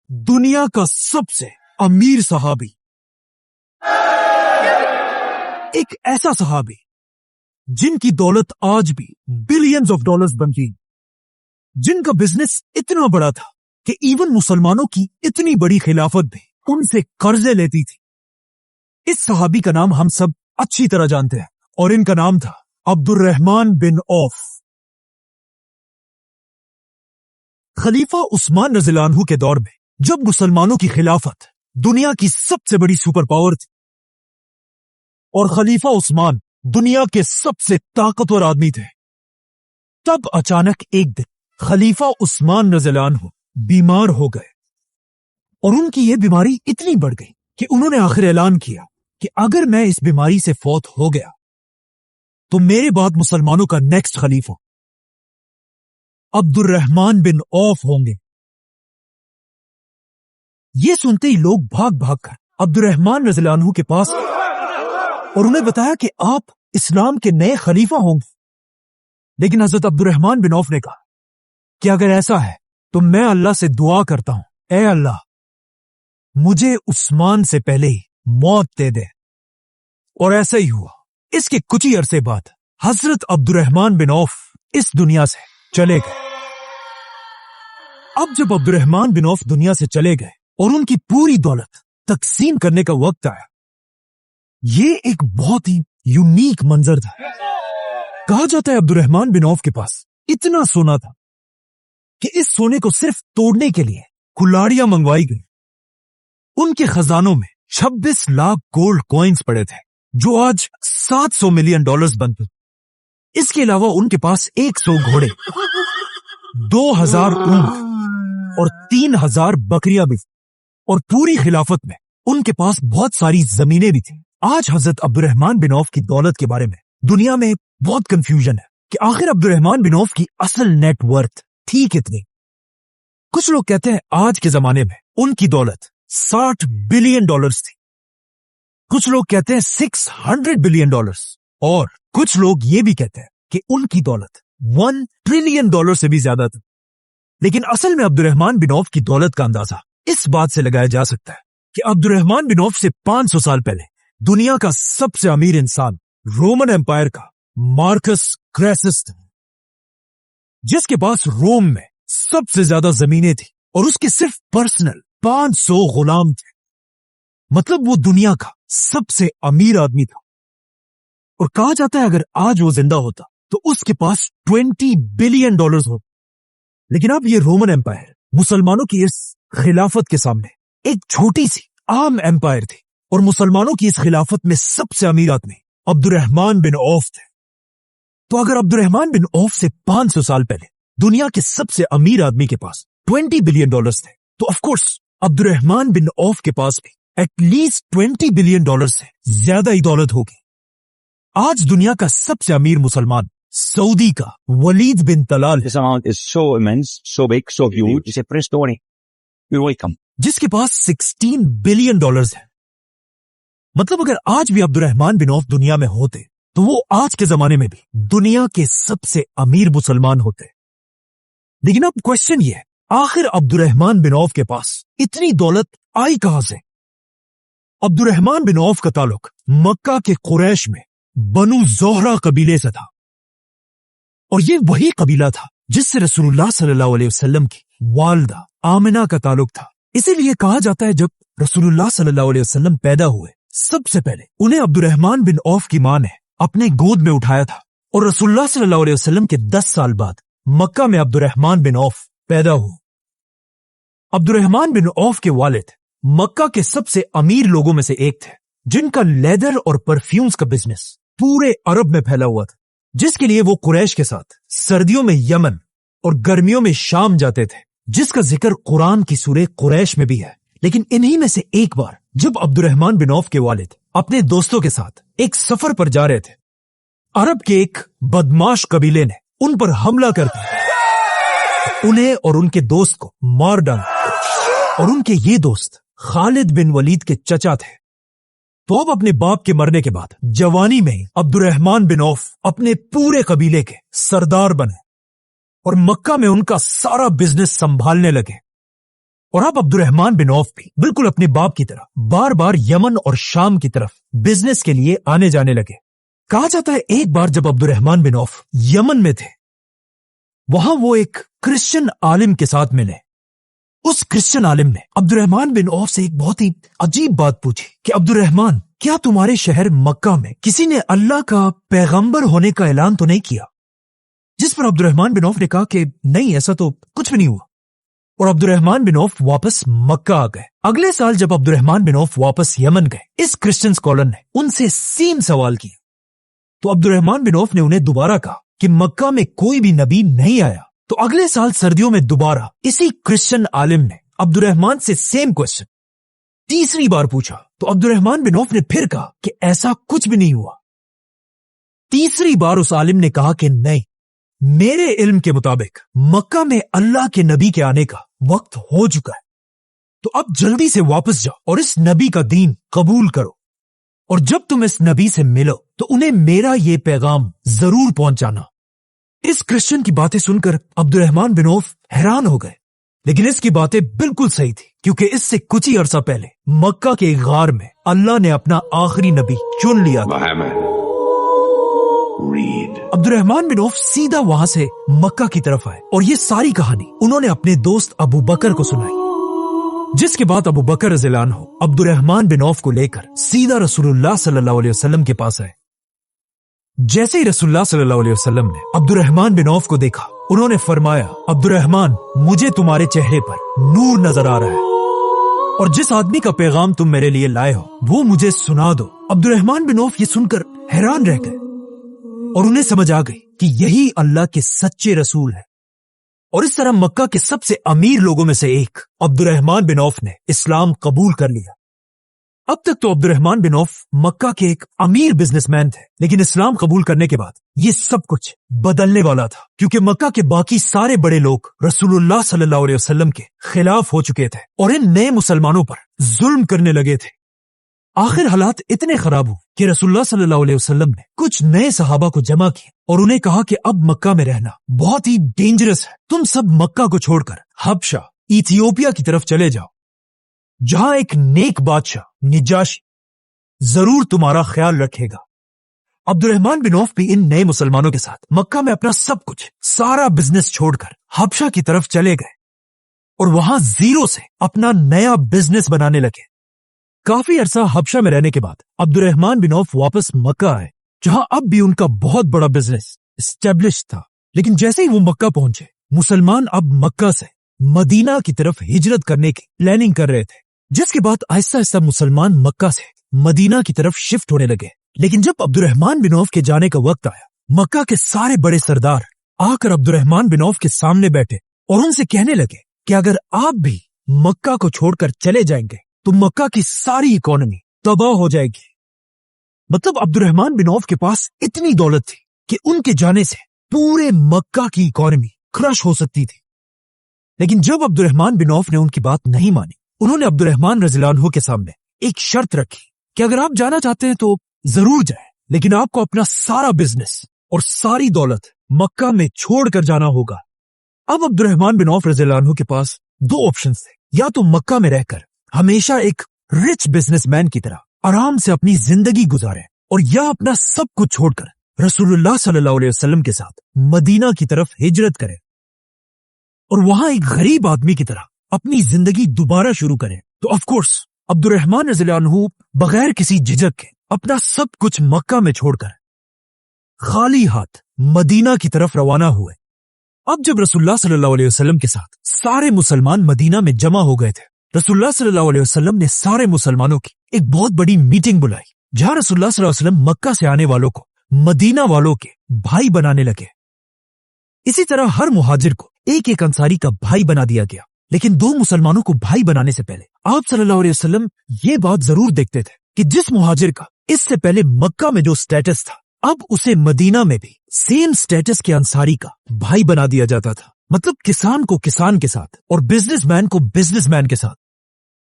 दुनिया का सबसे अमीर सहाबी, एक ऐसा सहाबी जिनकी दौलत आज भी बिलियंस ऑफ डॉलर्स बनती, जिनका बिजनेस इतना बड़ा था कि इवन मुसलमानों की इतनी बड़ी खिलाफत भी उनसे कर्जे लेती थी। इस सहाबी का नाम हम सब अच्छी तरह जानते हैं और इनका नाम था अब्दुर्रहमान बिन औफ। खलीफा उस्मान रज़ियल्लाहु अन्हु के दौर में जब मुसलमानों की खिलाफत दुनिया की सबसे बड़ी सुपर पावर थी और खलीफा उस्मान दुनिया के सबसे ताकतवर आदमी थे, तब अचानक एक दिन खलीफा उस्मान रज़ियल्लाहु अन्हु बीमार हो गए और उनकी यह बीमारी इतनी बढ़ गई कि उन्होंने आखिर ऐलान किया कि अगर मैं इस बीमारी से फौत हो गया तो मेरे बाद मुसलमानों का नेक्स्ट खलीफा अब्दुर्रहमान बिन औफ होंगे। ये सुनते ही लोग भाग भाग कर अब्दुर्रहमान रज़ियल्लाहु अन्हु के पास और उन्हें बताया कि आप इस्लाम के नए खलीफा होंगे। लेकिन हजरत अब्दुर्रहमान बिन औफ ने कहा कि अगर ऐसा है तो मैं अल्लाह से दुआ करता हूं, ऐ अल्लाह मुझे उस्मान से पहले ही मौत दे दे। और ऐसा ही हुआ। इसके कुछ ही अरसे बाद हजरत अब्दुर्रहमान बिन औफ इस दुनिया से चले गए। अब जब अब्दुर्रहमान बिन औफ दुनिया से चले गए और उनकी पूरी दौलत तकसीम करने का वक्त आया, ये एक बहुत ही यूनिक मंजर था। कहा जाता है अब्दुर्रहमान बिन औफ के पास इतना सोना था कि इस सोने को सिर्फ तोड़ने के लिए कुल्हाड़ियां मंगवाई गई। उनके खजानों में 26 लाख गोल्ड कॉइन्स पड़े थे जो आज 700 मिलियन डॉलर्स बनते। इसके अलावा उनके पास 100 घोड़े, 2000 ऊंट और 3000 बकरियां भी, और पूरी खिलाफत में उनके पास बहुत सारी जमीनें भी थी। आज हजरत अब्दुर्रहमान बिन औफ की दौलत के बारे में दुनिया में बहुत कंफ्यूजन है कि आखिर अब्दुर्रहमान बिन औफ की असल नेटवर्थ थी कितनी। कुछ लोग कहते हैं आज के जमाने में उनकी दौलत 60 बिलियन डॉलर्स थी, कुछ लोग कहते हैं 600 बिलियन डॉलर्स, और कुछ लोग ये भी कहते हैं कि उनकी दौलत 1 ट्रिलियन डॉलर से भी ज्यादा थी। लेकिन असल में अब्दुर्रहमान बिन औफ की दौलत का अंदाजा इस बात से लगाया जा सकता है कि अब्दुर्रहमान बिन औफ से 500 साल पहले दुनिया का सबसे अमीर इंसान रोमन एम्पायर का मार्कस क्रेसस था, जिसके पास रोम में सबसे ज्यादा जमीनें थी और उसके सिर्फ पर्सनल 500 गुलाम थे। मतलब वो दुनिया का सबसे अमीर आदमी था। और कहा जाता है अगर आज वो जिंदा होता तो उसके पास 20 बिलियन डॉलर्स हो। लेकिन अब ये रोमन एम्पायर मुसलमानों की इस खिलाफत के सामने एक छोटी सी आम एम्पायर थी, और मुसलमानों की इस खिलाफत में सबसे अमीर आदमी अब्दुर्रहमान बिन औफ थे। तो अगर अब्दुर्रहमान बिन औफ से 500 साल पहले दुनिया के सबसे अमीर आदमी के पास 20 बिलियन डॉलर्स थे, तो of course Abdurrahman bin Auf के पास भी एटलीस्ट 20 बिलियन डॉलर से ज्यादा ही दौलत होगी। आज दुनिया का सबसे अमीर मुसलमान सऊदी का वलीद बिन Talal, This amount is so immense, so big, so huge. It's a press story. You're welcome. जिसके पास 16 बिलियन डॉलर्स है। मतलब अगर आज भी अब्दुर्रहमान बिन औफ दुनिया में होते तो वो आज के जमाने में भी दुनिया के सबसे अमीर मुसलमान होते। लेकिन अब क्वेश्चन ये है, आखिर अब्दुर्रहमान बिन औफ के पास इतनी दौलत आई कहां से? अब्दुर्रहमान बिन औफ का ताल्लुक मक्का के कुरैश में बनु ज़ोहरा कबीले से था, और ये वही कबीला था जिससे रसूलुल्लाह सल्लल्लाहु अलैहि वसल्लम की वालिदा आमिना का ताल्लुक था। इसीलिए कहा जाता है जब रसूलुल्लाह सल्लल्लाहु अलैहि वसल्लम पैदा हुए, सबसे पहले उन्हें अब्दुर्रहमान बिन औफ की मां ने अपने गोद में उठाया था, और रसूलुल्लाह सल्लल्लाहु अलैहि वसल्लम के 10 साल बाद मक्का में अब्दुर्रहमान बिन औफ पैदा हुए। अब्दुर्रहमान बिन औफ के वालिद मक्का के सबसे अमीर लोगों में से एक थे, जिनका लेदर और परफ्यूम्स का बिजनेस पूरे अरब में फैला हुआ था, जिसके लिए वो कुरैश के साथ सर्दियों में यमन और गर्मियों में शाम जाते थे, जिसका जिक्र कुरान की सूरह कुरैश में भी है। लेकिन इन्हीं में से एक बार जब अब्दुर्रहमान बिन औफ के वालिद अपने दोस्तों के साथ एक सफर पर जा रहे थे, अरब के एक बदमाश कबीले ने उन पर हमला कर दिया, उन्हें और उनके दोस्त को मार डाला। और उनके ये दोस्त खालिद बिन वलीद के चचा थे। तो अब अपने बाप के मरने के बाद जवानी में ही अब्दुर्रहमान बिन औफ अपने पूरे कबीले के सरदार बने और मक्का में उनका सारा बिजनेस संभालने लगे। और अब अब्दुर्रहमान बिन औफ भी बिल्कुल अपने बाप की तरह बार बार यमन और शाम की तरफ बिजनेस के लिए आने जाने लगे। कहा जाता है एक बार जब अब्दुर्रहमान बिन औफ यमन में थे, वहां वो एक क्रिश्चियन आलिम के साथ मिले। उस क्रिश्चियन आलिम ने अब्दुर्रहमान बिन औफ से एक बहुत ही अजीब बात पूछी कि अब्दुर्रहमान, क्या तुम्हारे शहर मक्का में किसी ने अल्लाह का पैगंबर होने का ऐलान तो नहीं किया? जिस पर अब्दुर्रहमान बिन औफ ने कहा कि नहीं, ऐसा तो कुछ भी नहीं हुआ। और अब्दुर्रहमान बिन औफ वापस मक्का आ गए। अगले साल जब अब्दुर्रहमान बिन औफ वापस यमन गए, इस क्रिश्चियन स्कॉलर ने उनसे सेम सवाल किया। तो अब्दुर्रहमान बिन औफ ने उन्हें दोबारा कहा कि मक्का में कोई भी नबी नहीं आया। तो अगले साल सर्दियों में दोबारा इसी क्रिश्चियन आलिम ने अब्दुर्रहमान से सेम क्वेश्चन तीसरी बार पूछा। तो अब्दुर्रहमान बिन औफ ने फिर कहा कि ऐसा कुछ भी नहीं हुआ। तीसरी बार उस आलिम ने कहा कि नहीं, मेरे इल्म के मुताबिक मक्का में अल्लाह के नबी के आने का वक्त हो चुका है, तो अब जल्दी से वापस जाओ और इस नबी का दीन कबूल करो। और जब तुम इस नबी से मिलो तो उन्हें मेरा ये पैगाम जरूर पहुंचाना। इस क्रिश्चियन की बातें सुनकर अब्दुर्रहमान बिन औफ हैरान हो गए, लेकिन इसकी बातें बिल्कुल सही थी, क्योंकि इससे कुछ ही अरसा पहले मक्का के एक गार में अल्लाह ने अपना आखिरी नबी चुन लिया था। अब्दुर्रहमान बिन औफ सीधा वहां से मक्का की तरफ आए और ये सारी कहानी उन्होंने अपने दोस्त अबू बकर को सुनाई। जिसके बाद अबू बकर रज़ियल्लाहु अन्हु अब्दुर्रहमान बिन औफ को लेकर सीधा रसूलुल्लाह सल्लल्लाहु अलैहि वसल्लम के पास आए। जैसे ही रसूलुल्लाह सल्लल्लाहु अलैहि वसल्लम ने अब्दुर्रहमान बिन औफ को देखा, उन्होंने फरमाया, अब्दुर्रहमान, मुझे तुम्हारे चेहरे पर नूर नजर आ रहा है और जिस आदमी का पैगाम तुम मेरे लिए लाए हो वो मुझे सुना दो। अब्दुर्रहमान बिन औफ ये सुनकर हैरान रह गए और उन्हें समझ आ गई कि यही अल्लाह के सच्चे रसूल है। और इस तरह मक्का के सबसे अमीर लोगों में से एक अब्दुर्रहमान बिन औफ ने इस्लाम कबूल कर लिया। अब तक तो अब्दुर्रहमान बिन औफ मक्का के एक अमीर बिजनेसमैन थे, लेकिन इस्लाम कबूल करने के बाद ये सब कुछ बदलने वाला था, क्योंकि मक्का के बाकी सारे बड़े लोग रसूलुल्लाह सल्लल्लाहु अलैहि वसल्लम के खिलाफ हो चुके थे और इन नए मुसलमानों पर जुल्म करने लगे थे। आखिर हालात इतने खराब हुए कि रसूलुल्लाह सल्लल्लाहु अलैहि वसल्लम ने कुछ नए सहाबा को जमा किया और उन्हें कहा कि अब मक्का में रहना बहुत ही डेंजरस है, तुम सब मक्का को छोड़कर हबशा, इथियोपिया की तरफ चले जाओ, जहां एक नेक बादशाह निजाशी जरूर तुम्हारा ख्याल रखेगा। अब्दुर्रहमान बिन औफ भी इन नए मुसलमानों के साथ मक्का में अपना सब कुछ, सारा बिजनेस छोड़कर हबशा की तरफ चले गए और वहां जीरो से अपना नया बिजनेस बनाने लगे। काफी अरसा हबशा में रहने के बाद अब्दुर्रहमान बिन औफ वापस मक्का आए, जहां अब भी उनका बहुत बड़ा बिजनेस एस्टेब्लिश था। लेकिन जैसे ही वो मक्का पहुंचे, मुसलमान अब मक्का से मदीना की तरफ हिजरत करने की प्लानिंग कर रहे थे, जिसके बाद आहिस्ता आहिस्ता मुसलमान मक्का से मदीना की तरफ शिफ्ट होने लगे। लेकिन जब अब्दुर्रहमान बिन औफ के जाने का वक्त आया, मक्का के सारे बड़े सरदार आकर अब्दुर्रहमान बिन औफ के सामने बैठे और उनसे कहने लगे कि अगर आप भी मक्का को छोड़कर चले जाएंगे तो मक्का की सारी इकोनॉमी तबाह हो जाएगी। मतलब अब्दुर्रहमान बिन औफ के पास इतनी दौलत थी कि उनके जाने से पूरे मक्का की इकोनॉमी क्रश हो सकती थी। लेकिन जब अब्दुर्रहमान बिन औफ ने उनकी बात नहीं मानी, उन्होंने अब्दुर्रहमान रज़ियल्लाहु अन्हु के सामने एक शर्त रखी कि अगर आप जाना चाहते हैं तो जरूर जाएं, लेकिन आपको अपना सारा बिजनेस और सारी दौलत मक्का में छोड़कर जाना होगा। अब अब्दुर्रहमान बिन औफ रज़ियल्लाहु अन्हु के पास दो ऑप्शन थे, या तो मक्का में रहकर हमेशा एक रिच बिजनेसमैन की तरह आराम से अपनी जिंदगी गुजारें, और या अपना सब कुछ छोड़कर रसूलुल्लाह सल्लल्लाहु अलैहि वसल्लम के साथ मदीना की तरफ हिजरत करें और वहां एक गरीब आदमी की तरह अपनी जिंदगी दोबारा शुरू करें। तो ऑफ कोर्स अब्दुर्रहमान रज़ियल्लाहु अन्हु बगैर किसी झिझक के अपना सब कुछ मक्का में छोड़कर खाली हाथ मदीना की तरफ रवाना हुए। अब जब रसूलुल्लाह सल्लल्लाहु अलैहि वसल्लम के साथ सारे मुसलमान मदीना में जमा हो गए थे, रसूलुल्लाह सल्लल्लाहु अलैहि वसल्लम ने सारे मुसलमानों की एक बहुत बड़ी मीटिंग बुलाई, जहां रसूलुल्लाह सल्लल्लाहु अलैहि वसल्लम मक्का से आने वालों को मदीना वालों के भाई बनाने लगे। इसी तरह हर मुहाजिर को एक एक अंसारी का भाई बना दिया गया। लेकिन दो मुसलमानों को भाई बनाने से पहले आप सल्लल्लाहु अलैहि वसल्लम ये बात जरूर देखते थे कि जिस मुहाजिर का इससे पहले मक्का में जो स्टेटस था, अब उसे मदीना में भी सेम स्टेटस के अंसारी का भाई बना दिया जाता था। मतलब किसान को किसान के साथ और बिजनेसमैन को बिजनेसमैन के साथ।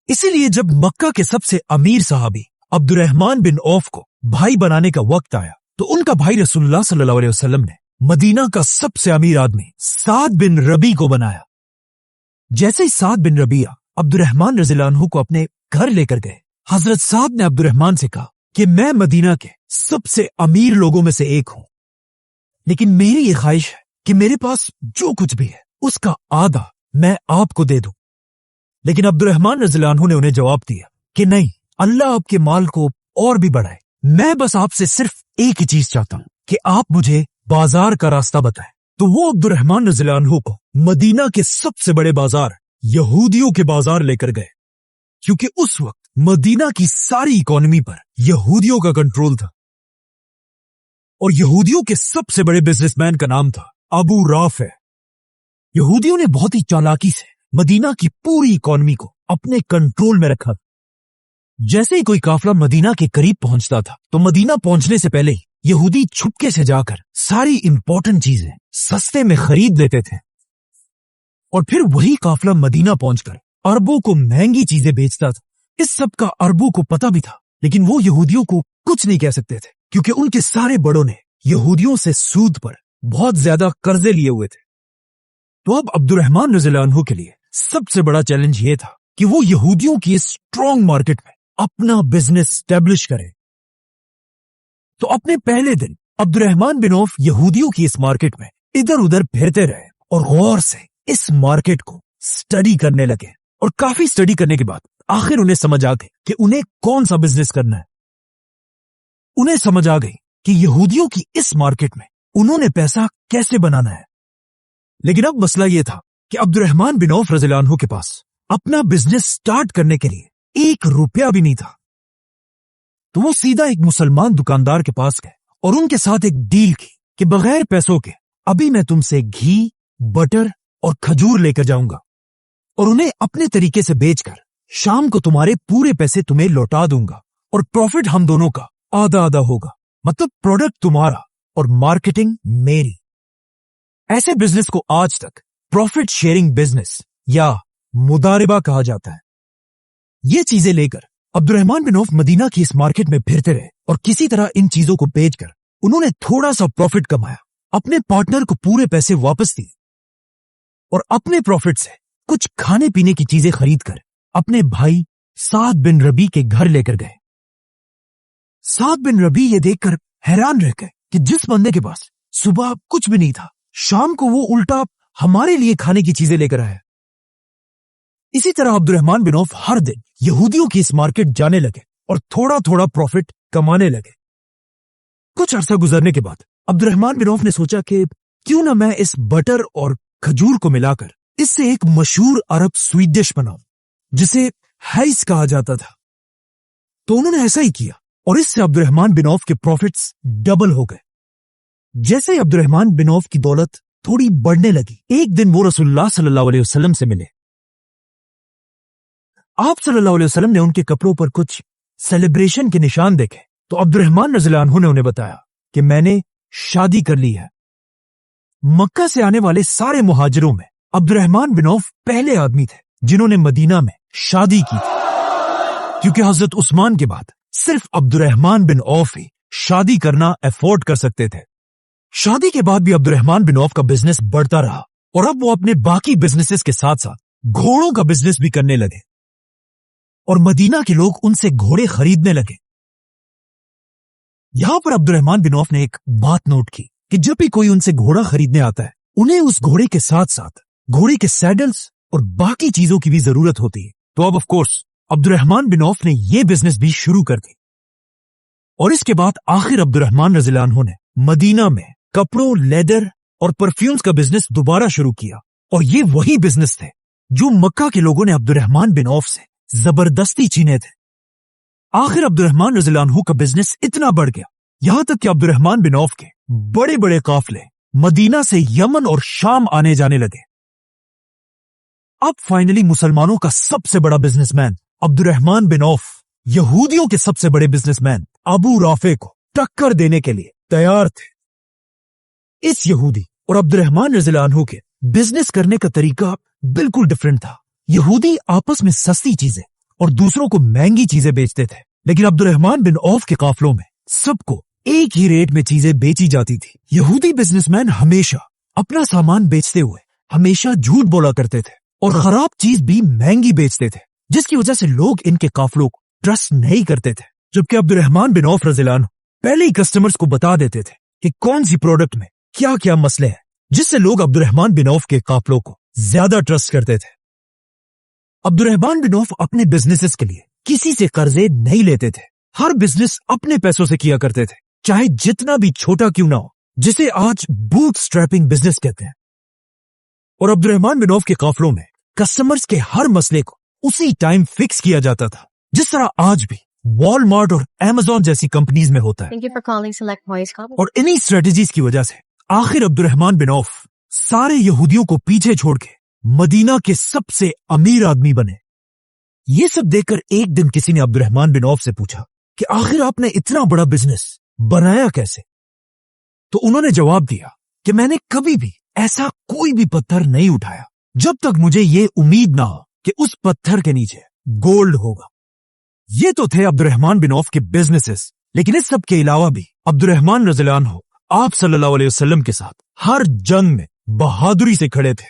इसीलिए जब मक्का के सबसे अमीर सहाबी अब्दुर्रहमान बिन औफ को भाई बनाने का वक्त आया, तो उनका भाई रसूलुल्लाह सल्लल्लाहु अलैहि वसल्लम ने मदीना का सबसे अमीर आदमी साद बिन रबी को बनाया। जैसे ही साद बिन रबिया अब्दुर्रहमान रज़ियल्लाहु अन्हु को अपने घर लेकर गए। हजरत साहब ने अब्दुर्रहमान से कहा कि मैं मदीना के सबसे अमीर लोगों में से एक हूं, लेकिन मेरी ये ख्वाहिश है कि मेरे पास जो कुछ भी है उसका आधा मैं आपको दे दूं। लेकिन अब्दुर्रहमान रज़ियल्लाहु अन्हु ने उन्हें जवाब दिया कि नहीं, अल्लाह आपके माल को और भी बढ़ाए। मैं बस आपसे सिर्फ एक ही चीज चाहता हूं कि आप मुझे बाजार का रास्ता बताएं। तो वो अब्दुर्रहमान रज़ियल्लाहु अन्हु को मदीना के सबसे बड़े बाजार यहूदियों के बाजार लेकर गए, क्योंकि उस वक्त मदीना की सारी इकोनॉमी पर यहूदियों का कंट्रोल था और यहूदियों के सबसे बड़े बिजनेसमैन का नाम था अबू राफे। यहूदियों ने बहुत ही चालाकी से मदीना की पूरी इकोनॉमी को अपने कंट्रोल में रखा। जैसे ही कोई काफिला मदीना के करीब पहुंचता था तो मदीना पहुंचने से पहले ही यहूदी छुपके से जाकर सारी इंपॉर्टेंट चीजें सस्ते में खरीद लेते थे और फिर वही काफिला मदीना पहुंचकर अरबों को महंगी चीजें बेचता था। इस सब का अरबों को पता भी था, लेकिन वो यहूदियों को कुछ नहीं कह सकते थे, क्योंकि उनके सारे बड़ों ने यहूदियों से सूद पर बहुत ज्यादा कर्जे लिए हुए थे। तो अब अब्दुर्रहमान रज़ियल्लाहु अन्हु के लिए सबसे बड़ा चैलेंज ये था कि वो यहूदियों की इस स्ट्रॉन्ग मार्केट में अपना बिजनेस स्टैब्लिश करे। तो अपने पहले दिन अब्दुर्रहमान बिन औफ यहूदियों की इस मार्केट में इधर उधर फिरते रहे और गौर से इस मार्केट को स्टडी करने लगे। और काफी स्टडी करने के बाद आखिर उन्हें समझ आ गई कि उन्हें कौन सा बिजनेस करना है। उन्हें समझ आ गई कि यहूदियों की इस मार्केट में उन्होंने पैसा कैसे बनाना है। लेकिन अब मसला यह था कि अब्दुर्रहमान बिन औफ रज़ियल्लाहु अन्हु के पास अपना बिजनेस स्टार्ट करने के लिए 1 रुपया भी नहीं था। तो वो सीधा एक मुसलमान दुकानदार के पास गए और उनके साथ एक डील की कि बगैर पैसों के अभी मैं तुमसे घी, बटर और खजूर लेकर जाऊंगा और उन्हें अपने तरीके से बेचकर शाम को तुम्हारे पूरे पैसे तुम्हें लौटा दूंगा और प्रॉफिट हम दोनों का आधा आधा होगा। मतलब प्रोडक्ट तुम्हारा और मार्केटिंग मेरी। ऐसे बिजनेस को आज तक प्रॉफिट शेयरिंग बिजनेस या मुदारिबा कहा जाता है। ये चीजें लेकर अब्दुर्रहमान बिन औफ मदीना की इस मार्केट में फिरते रहे और किसी तरह इन चीजों को बेचकर उन्होंने थोड़ा सा प्रॉफिट कमाया, अपने पार्टनर को पूरे पैसे वापस दिए और अपने प्रॉफिट से कुछ खाने पीने की चीजें खरीदकर अपने भाई साद बिन रबी के घर लेकर गए। साद बिन रबी ये देखकर हैरान रह गए कि जिस बंदे के पास सुबह कुछ भी नहीं था, शाम को वो उल्टा हमारे लिए खाने की चीजें लेकर आया। इसी तरह अब्दुर्रहमान बिन औफ हर दिन यहूदियों की इस मार्केट जाने लगे और थोड़ा थोड़ा प्रॉफिट कमाने लगे। कुछ अरसा गुजरने के बाद अब्दुर्रहमान बिन औफ ने सोचा कि क्यों ना मैं इस बटर और खजूर को मिलाकर इससे एक मशहूर अरब स्वीट डिश बनाऊं जिसे हाइस कहा जाता था। तो उन्होंने ऐसा ही किया और इससे अब्दुर्रहमान बिन औफ के प्रॉफिट्स डबल हो गए। जैसे ही अब्दुर्रहमान बिन औफ की दौलत थोड़ी बढ़ने लगी, एक दिन वो रसूलुल्लाह सल्लल्लाहु अलैहि वसल्लम से मिले। आप सल्लल्लाहु अलैहि वसल्लम ने उनके कपड़ों पर कुछ सेलिब्रेशन के निशान देखे तो अब्दुर्रहमान रज़ियल्लाहु अन्हु ने उन्हें बताया कि मैंने शादी कर ली है। मक्का से आने वाले सारे मुहाजिरों में अब्दुर्रहमान बिन औफ पहले आदमी थे जिन्होंने मदीना में शादी की थी, क्योंकि हजरत उस्मान के बाद सिर्फ अब्दुर्रहमान बिन औफ ही शादी करना अफोर्ड कर सकते थे। शादी के बाद भी अब्दुर्रहमान बिन औफ का बिजनेस बढ़ता रहा और अब वो अपने बाकी बिजनेसेस के साथ साथ घोड़ों का बिजनेस भी करने लगे और मदीना के लोग उनसे घोड़े खरीदने लगे। यहां पर अब्दुर्रहमान बिन औफ ने एक बात नोट की कि जब भी कोई उनसे घोड़ा खरीदने आता है, उन्हें उस घोड़े के साथ साथ घोड़े के सैडल्स और बाकी चीजों की भी जरूरत होती है। तो अब of course Abdurrahman bin Auf ने यह बिजनेस भी शुरू कर दी और इसके बाद आखिर अब्दुर्रहमान रज़ियल्लाहु अन्हु ने मदीना में कपड़ों, लेदर और परफ्यूम्स का बिजनेस दोबारा शुरू किया और ये वही बिजनेस थे जो मक्का के लोगों ने अब्दुर्रहमान बिन औफ से जबरदस्ती छीने थे। आखिर अब्दुर्रहमान रज़ियल्लाहु अन्हु का बिजनेस इतना बढ़ गया, यहां तक कि अब्दुर्रहमान बिन औफ के बड़े बड़े काफिले मदीना से यमन और शाम आने जाने लगे। अब फाइनली मुसलमानों का सबसे बड़ा बिजनेसमैन अब्दुर्रहमान बिन औफ यहूदियों के सबसे बड़े बिजनेसमैन अबू राफे को टक्कर देने के लिए तैयार थे। इस यहूदी और अब्दुर्रहमान रज़ियल्लाहु अन्हु के बिजनेस करने का तरीका बिल्कुल डिफरेंट था। यहूदी आपस में सस्ती चीजें और दूसरों को महंगी चीजें बेचते थे, लेकिन अब्दुर्रहमान बिन औफ के काफिलों में सबको एक ही रेट में चीजें बेची जाती थी। यहूदी बिजनेसमैन हमेशा अपना सामान बेचते हुए हमेशा झूठ बोला करते थे और खराब चीज भी महंगी बेचते थे, जिसकी वजह से लोग इनके काफिलों को ट्रस्ट नहीं करते थे। जबकि अब्दुर्रहमान बिन औफ रज़ियल्लाहु अन्हु पहले ही कस्टमर्स को बता देते थे कि कौन सी प्रोडक्ट में क्या क्या मसले हैं, जिससे लोग अब्दुर्रहमान बिन औफ के काफिलों को ज्यादा ट्रस्ट करते थे। अब्दुर्रहमान बिन औफ अपने बिजनेसेस के लिए किसी से कर्जे नहीं लेते थे। हर बिजनेस अपने पैसों से किया करते थे, चाहे जितना भी छोटा क्यों ना हो, जिसे आज बूट स्ट्रैपिंग बिजनेस कहते हैं। और अब्दुर्रहमान बिन औफ के काफिलों में कस्टमर्स के हर मसले को उसी टाइम फिक्स किया जाता था, जिस तरह आज भी वॉलमार्ट और अमेज़न जैसी कंपनीज में होता है। Thank you for calling Select Voice Call. और इन्हीं स्ट्रेटजीज की वजह से आखिर अब्दुर्रहमान बिन औफ सारे यहूदियों को पीछे छोड़ के मदीना के सबसे अमीर आदमी बने। ये सब देखकर एक दिन किसी ने अब्दुर्रहमान बिन औफ से पूछा कि आखिर आपने इतना बड़ा बिजनेस बनाया कैसे? तो उन्होंने जवाब दिया कि मैंने कभी भी ऐसा कोई भी पत्थर नहीं उठाया जब तक मुझे ये उम्मीद ना हो कि उस पत्थर के नीचे गोल्ड होगा। ये तो थे अब्दुर्रहमान बिन औफ के बिजनेसेस, लेकिन इस सब के अलावा भी अब्दुर्रहमान रज़ियल्लाहु अन्हु आप सल्लल्लाहु अलैहि वसल्लम के साथ हर जंग में बहादुरी से खड़े थे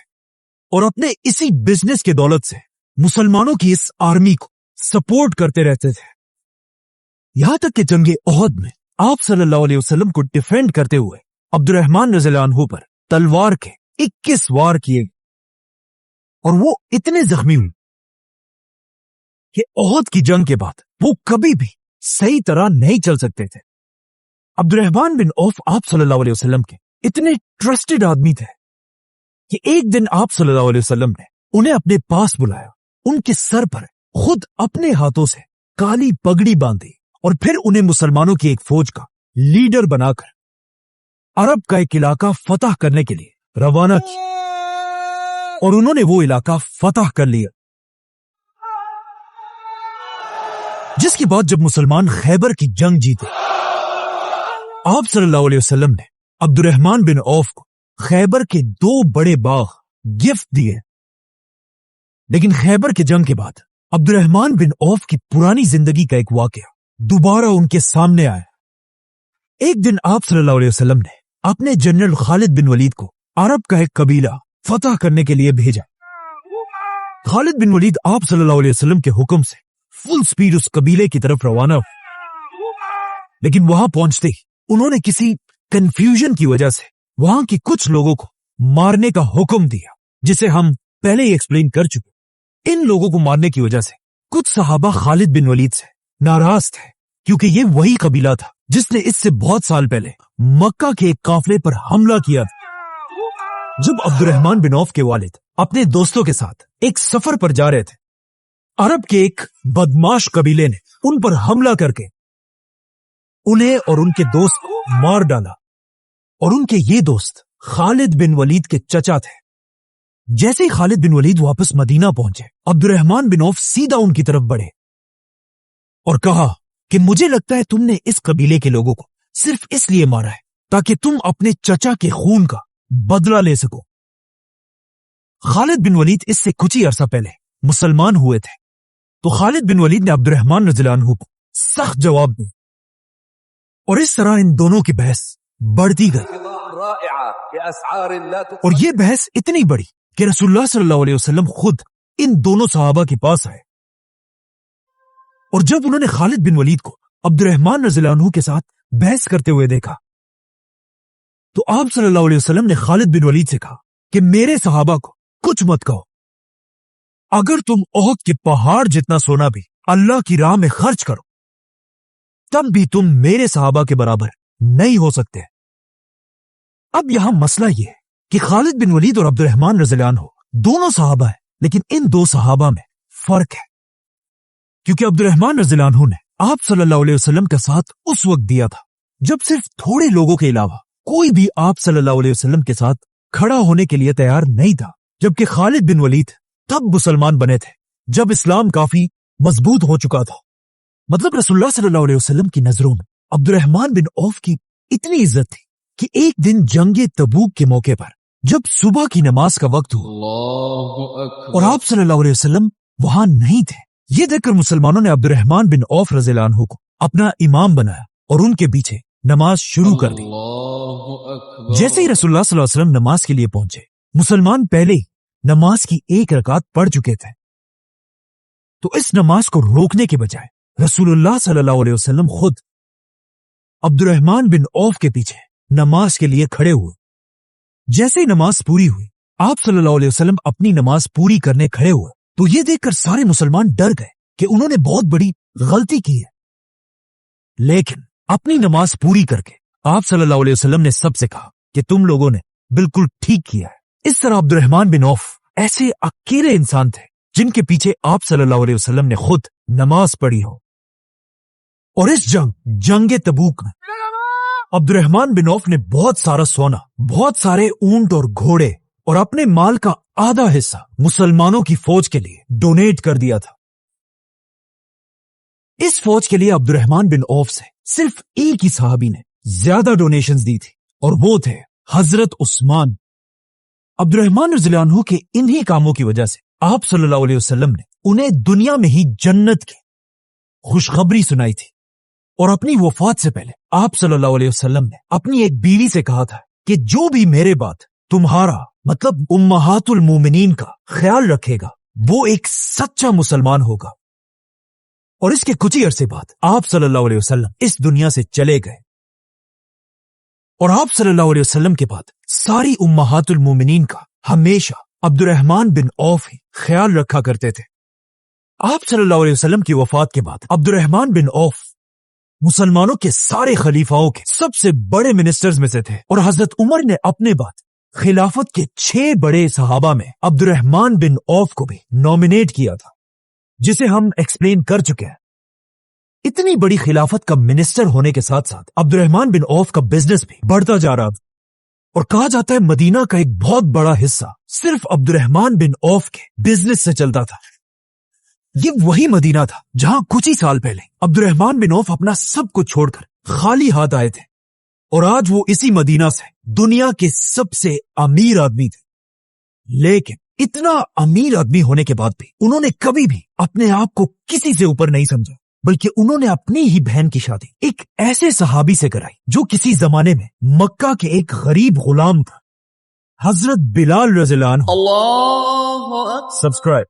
और अपने इसी बिजनेस के दौलत से मुसलमानों की इस आर्मी को सपोर्ट करते रहते थे। यहां तक कि जंगे ओहद में आप सल्लल्लाहु अलैहि वसल्लम को डिफेंड करते हुए अब्दुर्रहमान रज़ियल्लाहु अन्हु पर तलवार के 21 वार किए और वो इतने जख्मी हुए कि ओहद की जंग के बाद वो कभी भी सही तरह नहीं चल सकते थे। अब्दुर्रहमान बिन औफ आप सल्लल्लाहु अलैहि वसल्लम के इतने ट्रस्टेड आदमी थे कि एक दिन आप सल्लल्लाहु अलैहि वसल्लम ने उन्हें अपने पास बुलाया, उनके सर पर खुद अपने हाथों से काली पगड़ी बांधी और फिर उन्हें मुसलमानों की एक फौज का लीडर बनाकर अरब का एक इलाका फतह करने के लिए रवाना किया और उन्होंने वो इलाका फतह कर लिया। जिसके बाद जब मुसलमान खैबर की जंग जीते, आप सल्लल्लाहु अलैहि वसल्लम ने अब्दुर्रहमान बिन औफ को खैबर के 2 बड़े बाग गिफ्ट दिए। लेकिन खैबर की जंग के बाद अब्दुर्रहमान बिन औफ की पुरानी जिंदगी का एक वाकया दोबारा उनके सामने आया। एक दिन आप सल्लल्लाहु अलैहि वसल्लम ने अपने जनरल खालिद बिन वलीद को अरब का एक कबीला फतह करने के लिए भेजा। खालिद बिन वलीद आप सल्लल्लाहु अलैहि वसल्लम के हुक्म से फुल स्पीड उस कबीले की तरफ रवाना हुए, लेकिन वहां पहुंचते ही उन्होंने किसी कंफ्यूजन की वजह से वहां के कुछ लोगों को मारने का हुक्म दिया, जिसे हम पहले ही एक्सप्लेन कर चुके। इन लोगों को मारने की वजह से कुछ सहाबा खालिद बिन वलीद से नाराज थे, क्योंकि ये वही कबीला था जिसने इससे बहुत साल पहले मक्का के एक काफले पर हमला किया था। जब अब्दुर्रहमान बिन औफ के वालिद अपने दोस्तों के साथ एक सफर पर जा रहे थे, अरब के एक बदमाश कबीले ने उन पर हमला करके उन्हें और उनके दोस्त को मार डाला और उनके ये दोस्त खालिद बिन वलीद के चचा थे। जैसे ही खालिद बिन वलीद वापस मदीना पहुंचे, अब्दुर्रहमान बिन औफ सीधा उनकी तरफ बढ़े और कहा कि मुझे लगता है तुमने इस कबीले के लोगों को सिर्फ इसलिए मारा है ताकि तुम अपने चचा के खून का बदला ले सको। खालिद बिन वलीद इससे कुछ ही अरसा पहले मुसलमान हुए थे, तो खालिद बिन वलीद ने अब्दुर्रहमान रज़ियल्लाहु अन्हु को सख्त जवाब दिया और इस तरह इन दोनों की बहस बढ़ती गई और ये बहस इतनी बड़ी कि रसूलुल्लाह सल्लल्लाहु अलैहि वसल्लम खुद इन दोनों सहाबा के पास आए और जब उन्होंने खालिद बिन वलीद को अब्दुर्रहमान रज़ियल्लाहु अन्हु के साथ बहस करते हुए देखा, तो आप सल्लल्लाहु अलैहि वसल्लम ने खालिद बिन वलीद से कहा कि मेरे सहाबा को कुछ मत कहो। अगर तुम ओहद के पहाड़ जितना सोना भी अल्लाह की राह में खर्च करो, तब भी तुम मेरे सहाबा के बराबर नहीं हो सकते। अब यहां मसला यह है कि खालिद बिन वलीद और अब्दुर्रहमान रज़ियल्लाहु अन्हु दोनों सहाबा हैं, लेकिन इन दो सहाबा में फर्क है, क्योंकि अब्दुर्रहमान रज़ियल्लाहु अन्हु ने आप सल्लल्लाहु अलैहि वसल्लम का साथ उस वक्त दिया था जब सिर्फ थोड़े लोगों के अलावा कोई भी आप सल्लल्लाहु अलैहि वसल्लम के साथ खड़ा होने के लिए तैयार नहीं था, जबकि खालिद बिन वलीद तब मुसलमान बने थे जब इस्लाम काफी मजबूत हो चुका था। मतलब रसूलुल्लाह सल्लल्लाहु अलैहि वसल्लम की नजरों में अब्दुर्रहमान बिन औफ की इतनी इज्जत थी कि एक दिन जंगे तबूक के मौके पर जब सुबह की नमाज का वक्त हुआ और आप सल्लल्लाहु अलैहि वसल्लम वहां नहीं थे, ये देखकर मुसलमानों ने अब्दुर्रहमान बिन औफ रज़ियल्लाहु अन्हु को अपना इमाम बनाया और उनके पीछे नमाज शुरू कर दी। जैसे ही रसूलुल्लाह सल्लल्लाहु अलैहि वसल्लम नमाज के लिए पहुंचे, मुसलमान पहले ही नमाज की एक रकात पढ़ चुके थे। तो इस नमाज को रोकने के बजाय रसूलुल्लाह सल्लल्लाहु अलैहि वसल्लम खुद अब्दुर्रहमान बिन औफ के पीछे नमाज के लिए खड़े हुए। जैसे ही नमाज पूरी हुई, आप सल्लल्लाहु अलैहि वसल्लम अपनी नमाज पूरी करने खड़े हुए तो ये देखकर सारे मुसलमान डर गए कि उन्होंने बहुत बड़ी गलती की है। लेकिन अपनी नमाज पूरी करके आप सल्लल्लाहु अलैहि वसल्लम ने सबसे कहा कि तुम लोगों ने बिल्कुल ठीक किया है। इस तरह अब्दुर्रहमान बिन औफ ऐसे अकेले इंसान थे जिनके पीछे आप सल्लल्लाहु अलैहि वसल्लम ने खुद नमाज पढ़ी हो। और इस जंगे तबूक में अब्दुर्रहमान बिन औफ ने बहुत सारा सोना, बहुत सारे ऊंट और घोड़े और अपने माल का आधा हिस्सा मुसलमानों की फौज के लिए डोनेट कर दिया था। इस फौज के लिए अब्दुर्रहमान बिन औफ से सिर्फ एक ही सहाबी ने ज्यादा डोनेशंस दी थी और वो थे हजरत उस्मान। अब्दुर्रहमान रज़ियल्लाहु अन्हु के इन्हीं कामों की वजह से आप सल्लल्लाहु अलैहि वसल्लम ने उन्हें दुनिया में ही जन्नत की खुशखबरी सुनाई थी। और अपनी वफात से पहले आप सल्लल्लाहु अलैहि वसल्लम ने अपनी एक बीवी से कहा था कि जो भी मेरे बाद तुम्हारा मतलब उम्महातुल मोमिनीन का ख्याल रखेगा वो एक सच्चा मुसलमान होगा। और इसके कुछ ही अरसे बाद आप सल्लल्लाहु अलैहि वसल्लम इस दुनिया से चले गए। और आप सल्लल्लाहु अलैहि वसल्लम के बाद सारी उम्महातुल मोमिनीन का हमेशा अब्दुर्रहमान बिन औफ ही ख्याल रखा करते थे। आप सल्लल्लाहु अलैहि वसल्लम की वफात के बाद अब्दुर्रहमान बिन औफ मुसलमानों के सारे खलीफाओं के सबसे बड़े मिनिस्टर्स में से थे। और हजरत उमर ने अपने बाद खिलाफत के 6 बड़े सहाबा में अब्दुर्रहमान बिन औफ को भी नॉमिनेट किया था, जिसे हम एक्सप्लेन कर चुके हैं। इतनी बड़ी खिलाफत का मिनिस्टर होने के साथ साथ अब्दुर्रहमान बिन औफ का बिजनेस भी बढ़ता जा रहा था। और कहा जाता है मदीना का एक बहुत बड़ा हिस्सा सिर्फ अब्दुर्रहमान बिन औफ के बिजनेस से चलता था। ये वही मदीना था जहां कुछ ही साल पहले अब्दुर्रहमान बिन औफ अपना सब कुछ छोड़कर खाली हाथ आए थे। और आज वो इसी मदीना से दुनिया के सबसे अमीर आदमी थे। लेकिन इतना अमीर आदमी होने के बाद भी उन्होंने कभी भी अपने आप को किसी से ऊपर नहीं समझा, बल्कि उन्होंने अपनी ही बहन की शादी एक ऐसे सहाबी से कराई जो किसी जमाने में मक्का के एक गरीब गुलाम था, हजरत बिलाल रज़ियल्लाहु अन्हु। सब्सक्राइब।